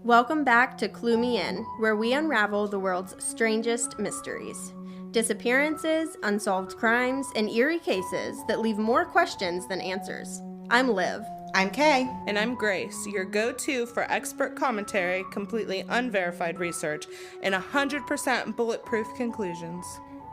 Welcome back to Clue Me In, where we unravel the world's strangest mysteries. Disappearances, unsolved crimes, and eerie cases that leave more questions than answers. I'm Liv. I'm Kay. And I'm Grace, your go-to for expert commentary, completely unverified research, and 100% bulletproof conclusions.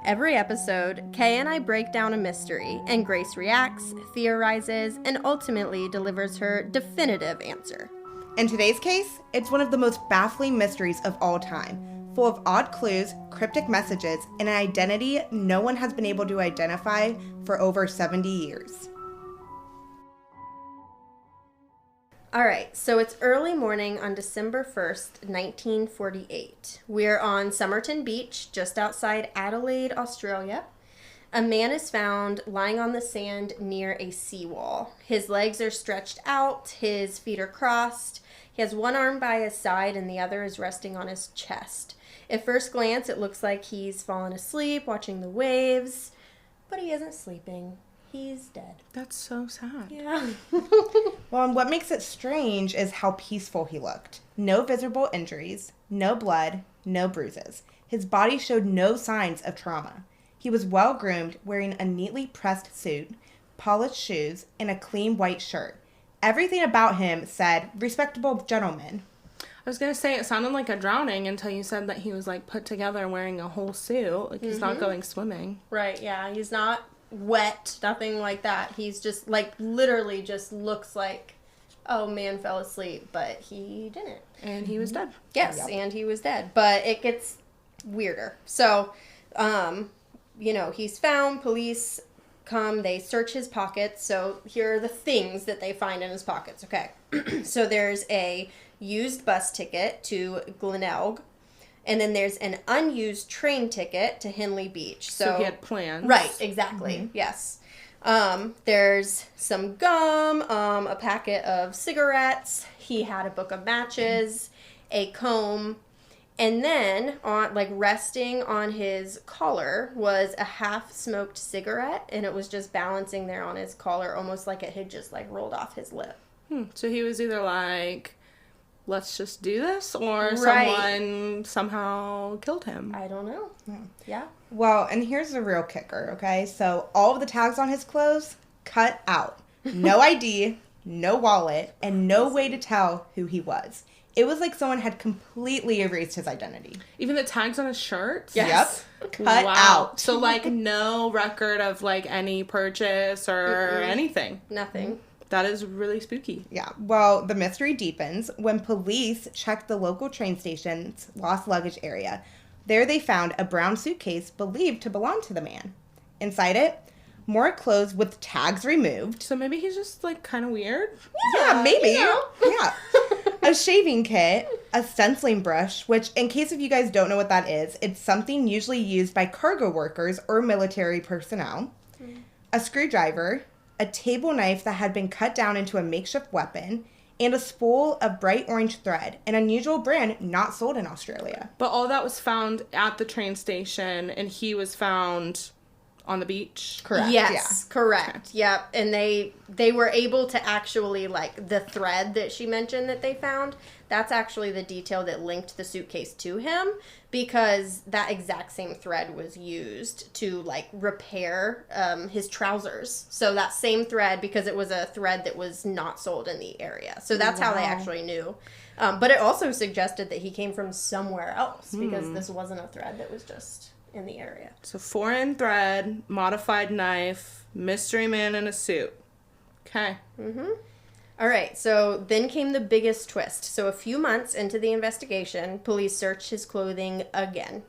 Every episode, Kay and I break down a mystery, and Grace reacts, theorizes, and ultimately delivers her definitive answer. In today's case, it's one of the most baffling mysteries of all time, full of odd clues, cryptic messages, and an identity no one has been able to identify for over 70 years. All right, so it's early morning on December 1st, 1948. We're on Somerton Beach, just outside Adelaide, Australia. A man is found lying on the sand near a seawall. His legs are stretched out, his feet are crossed. He has one arm by his side and the other is resting on his chest. At first glance, it looks like he's fallen asleep, watching the waves, but he isn't sleeping. He's dead. That's so sad. Yeah. Well, and what makes it strange is how peaceful he looked. No visible injuries, no blood, no bruises. His body showed no signs of trauma. He was well-groomed, wearing a neatly pressed suit, polished shoes, and a clean white shirt. Everything about him said, respectable gentleman. I was going to say it sounded like a drowning until you said that he was like put together wearing a whole suit. Like he's not going swimming. Right, yeah. He's not wet, nothing like that. He's just like literally just looks like, oh, man fell asleep, but he didn't. And he was dead. Yes, yep. And he was dead. But it gets weirder. So, he's found. Police come. They search his pockets. So here are the things that they find in his pockets. Okay. So there's a used bus ticket to Glenelg. And then there's an unused train ticket to Henley Beach. So he had plans. Right, exactly. Yes. There's some gum, a packet of cigarettes. He had a book of matches, a comb, and then resting on his collar was a half-smoked cigarette, and it was just balancing there on his collar, almost like it had just rolled off his lip. So he was either like, let's just do this, or Right. someone somehow killed him. I don't know. Yeah. Well, and here's the real kicker, okay? So all of the tags on his clothes, cut out. No ID, no wallet, and no way to tell who he was. It was like someone had completely erased his identity. Even the tags on his shirt? Yes. Yep. Cut out. So no record of any purchase or anything. Nothing. That is really spooky. Yeah. Well, the mystery deepens when police checked the local train station's lost luggage area. There they found a brown suitcase believed to belong to the man. Inside it, more clothes with tags removed. So maybe he's just kind of weird? Yeah, maybe. You know. Yeah. A shaving kit, a stenciling brush, which in case if you guys don't know what that is, it's something usually used by cargo workers or military personnel. A screwdriver, a table knife that had been cut down into a makeshift weapon, and a spool of bright orange thread, an unusual brand not sold in Australia. But all that was found at the train station, and he was found on the beach? Correct. Yes, yeah. correct. Okay. Yep. And they were able to actually, the thread that she mentioned that they found, that's actually the detail that linked the suitcase to him, because that exact same thread was used to, repair his trousers. So that same thread, because it was a thread that was not sold in the area. So that's how they actually knew. But it also suggested that he came from somewhere else, because this wasn't a thread that was just in the area. So foreign thread, modified knife, mystery man in a suit. Okay. All right, so then came the biggest twist. So a few months into the investigation, police searched his clothing again.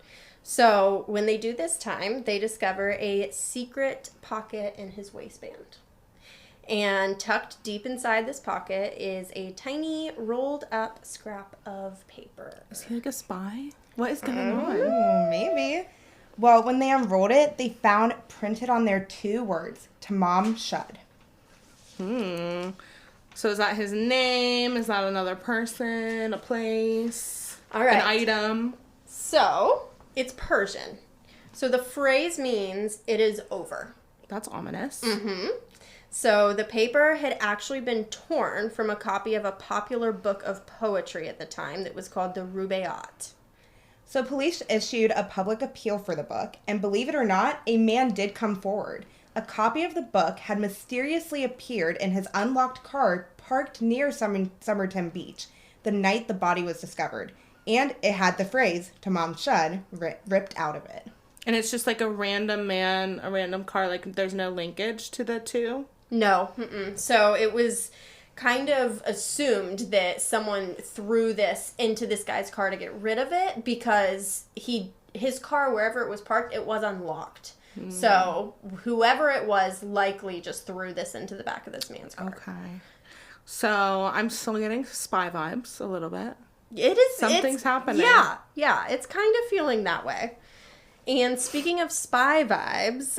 So when they do this time, they discover a secret pocket in his waistband. And tucked deep inside this pocket is a tiny rolled up scrap of paper. Is he a spy? What is going on? Maybe. Well, when they unrolled it, they found printed on there 2 words, Tamam Shud. So is that his name? Is that another person? A place? All right. An item? So, it's Persian. So the phrase means it is over. That's ominous. So the paper had actually been torn from a copy of a popular book of poetry at the time that was called the Rubaiyat. So police issued a public appeal for the book, and believe it or not, a man did come forward. A copy of the book had mysteriously appeared in his unlocked car parked near Somerton Beach the night the body was discovered, and it had the phrase, Tamam Shud, ripped out of it. And it's just like a random man, a random car, like there's no linkage to the two? No. So it was kind of assumed that someone threw this into this guy's car to get rid of it because his car, wherever it was parked, it was unlocked. So whoever it was likely just threw this into the back of this man's car. Okay. So I'm still getting spy vibes a little bit. It is. Something's happening. Yeah. It's kind of feeling that way. And speaking of spy vibes,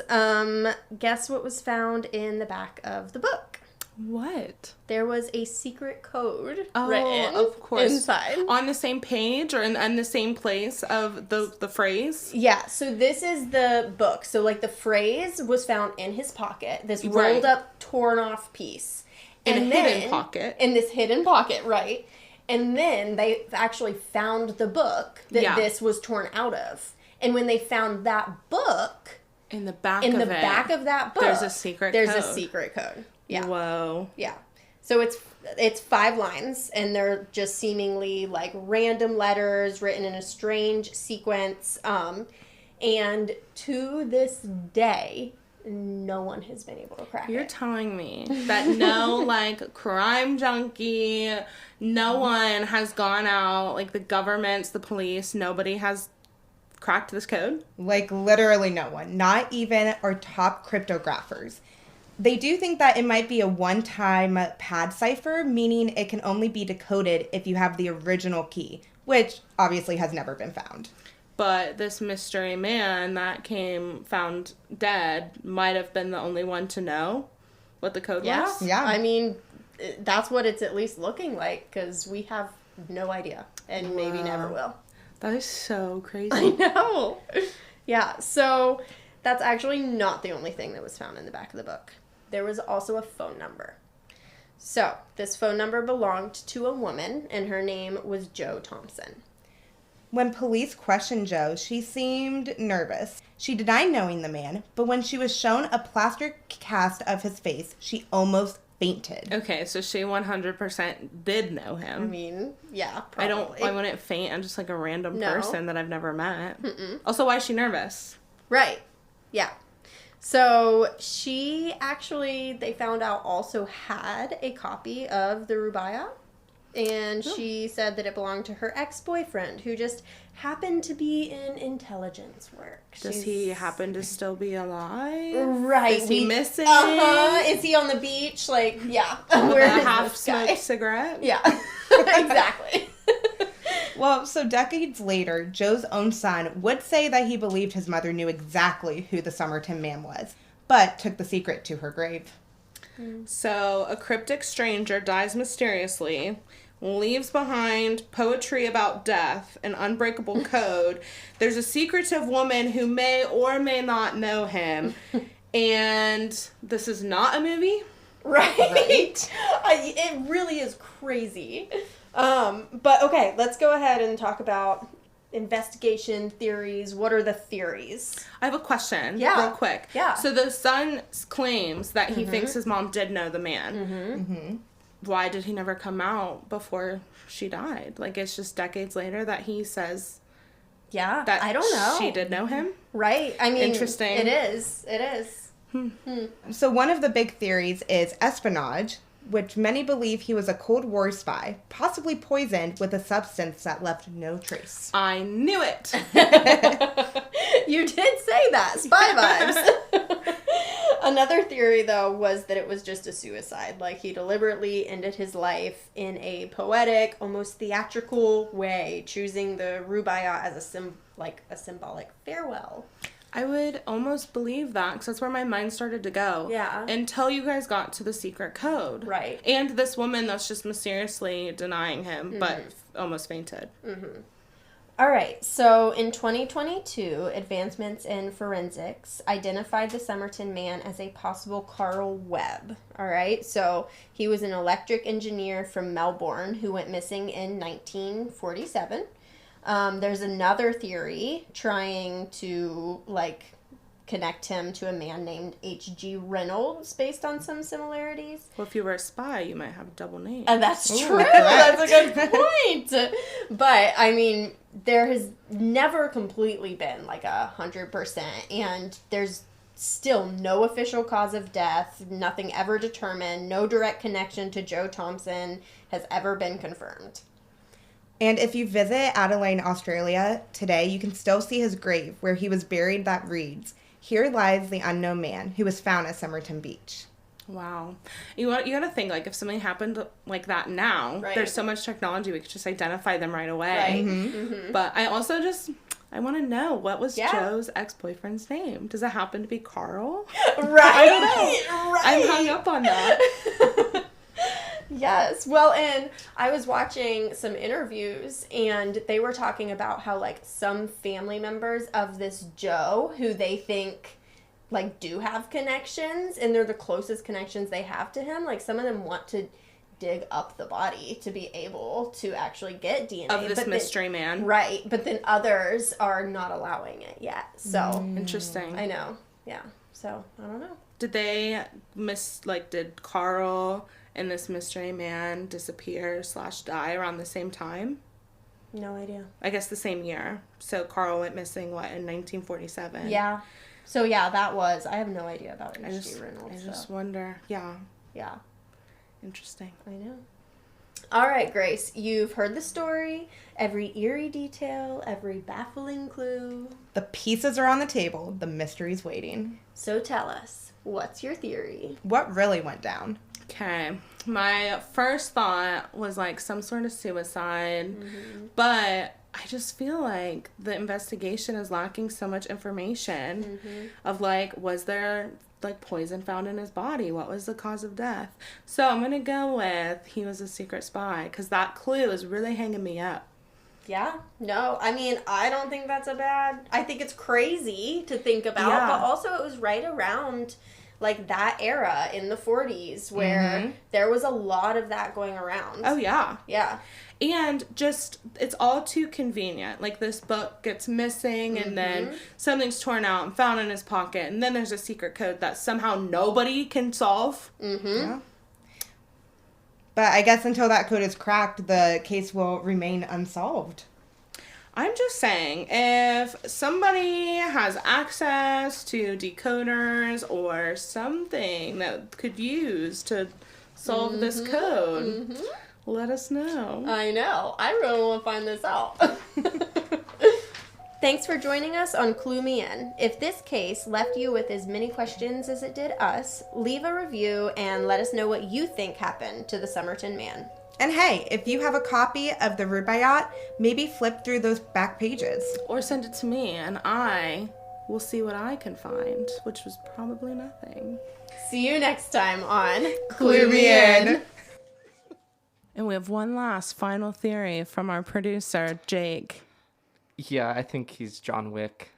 guess what was found in the back of the book? What? There was a secret code written of course. Inside. On the same page or in the same place of the phrase? Yeah, so this is the book. So, like, the phrase was found in his pocket, this rolled up, torn off piece. Hidden pocket. In this hidden pocket, right. And then they actually found the book that this was torn out of. And when they found that book... In the back of that book... There's a secret code. Yeah. Whoa. Yeah. So it's 5 lines, and they're just seemingly, like, random letters written in a strange sequence. And to this day, no one has been able to crack it. You're telling me that no, like, crime junkie, no one has gone out, like, the governments, the police, nobody has cracked this code? Like, literally no one. Not even our top cryptographers. They do think that it might be a one-time pad cipher, meaning it can only be decoded if you have the original key, which obviously has never been found. But this mystery man that found dead might have been the only one to know what the code was? Yeah. I mean, that's what it's at least looking like, because we have no idea, and maybe never will. That is so crazy. I know. Yeah, so that's actually not the only thing that was found in the back of the book. There was also a phone number. So, this phone number belonged to a woman, and her name was Jo Thompson. When police questioned Jo, she seemed nervous. She denied knowing the man, but when she was shown a plaster cast of his face, she almost fainted. Okay, so she 100% did know him. I mean, yeah, probably. I wouldn't faint. I'm just like a random person that I've never met. Mm-mm. Also, why is she nervous? Right. Yeah. So she actually, they found out, also had a copy of the Rubaiyat. And she said that it belonged to her ex-boyfriend, who just happened to be in intelligence work. Does he happen to still be alive? Right. Is he missing? Is he on the beach? Like, yeah. With a half-smoked cigarette? Yeah. Exactly. Well, so decades later, Joe's own son would say that he believed his mother knew exactly who the Somerton man was, but took the secret to her grave. So, a cryptic stranger dies mysteriously, leaves behind poetry about death, an unbreakable code. There's a secretive woman who may or may not know him, and this is not a movie? Right? It really is crazy. But okay, let's go ahead and talk about investigation theories. What are the theories? I have a question real quick. Yeah. So the son claims that he thinks his mom did know the man. Why did he never come out before she died? Like, it's just decades later that he says that I don't know. She did know him? Right. I mean, interesting. It is. So one of the big theories is espionage, which many believe he was a Cold War spy, possibly poisoned with a substance that left no trace. I knew it! You did say that. Spy vibes. Another theory, though, was that it was just a suicide. Like, he deliberately ended his life in a poetic, almost theatrical way, choosing the Rubaiyat as a symbolic farewell. I would almost believe that, because that's where my mind started to go. Yeah. Until you guys got to the secret code. Right. And this woman that's just mysteriously denying him, but almost fainted. All right, so in 2022, advancements in forensics identified the Somerton man as a possible Carl Webb. All right, so he was an electric engineer from Melbourne who went missing in 1947. There's another theory trying to, connect him to a man named H.G. Reynolds based on some similarities. Well, if you were a spy, you might have a double name. And that's Ooh, true. That's a good point. But, I mean, there has never completely been 100%. And there's still no official cause of death, nothing ever determined, no direct connection to Joe Thompson has ever been confirmed. And if you visit Adelaide, Australia today, you can still see his grave where he was buried that reads, "Here lies the unknown man who was found at Somerton Beach." Wow. You gotta think, if something happened like that now, Right. there's so much technology, we could just identify them right away. Right. Mm-hmm. But I also I want to know, what was Yeah. Joe's ex-boyfriend's name? Does it happen to be Carl? Right. I don't know. Right. I'm hung up on that. Yes. Well, and I was watching some interviews and they were talking about how some family members of this Joe who they think do have connections and they're the closest connections they have to him. Some of them want to dig up the body to be able to actually get DNA. Of this mystery man. Right. But then others are not allowing it yet. So Interesting. I know. Yeah. So I don't know. Did they did Carl and this mystery man disappear / die around the same time? No idea. I guess the same year. So Carl went missing, in 1947? Yeah. So yeah, that was. I have no idea about H.G. Reynolds. I just wonder. Yeah. Yeah. Interesting. I know. All right, Grace. You've heard the story, every eerie detail, every baffling clue. The pieces are on the table. The mystery's waiting. So tell us, what's your theory? What really went down? Okay. My first thought was some sort of suicide, but I just feel like the investigation is lacking so much information of was there poison found in his body? What was the cause of death? So I'm going to go with he was a secret spy because that clue is really hanging me up. Yeah. No, I mean, I don't think that's I think it's crazy to think about, Yeah. but also it was right around that era in the 40s where there was a lot of that going around. Oh, yeah. Yeah. And just, it's all too convenient. This book gets missing and then something's torn out and found in his pocket. And then there's a secret code that somehow nobody can solve. Yeah. But I guess until that code is cracked, the case will remain unsolved. I'm just saying, if somebody has access to decoders or something that could use to solve this code, let us know. I know. I really want to find this out. Thanks for joining us on Clue Me In. If this case left you with as many questions as it did us, leave a review and let us know what you think happened to the Somerton man. And hey, if you have a copy of the Rubaiyat, maybe flip through those back pages. Or send it to me and I will see what I can find, which was probably nothing. See you next time on Clue Me In. And we have one last final theory from our producer, Jake. Yeah, I think he's John Wick.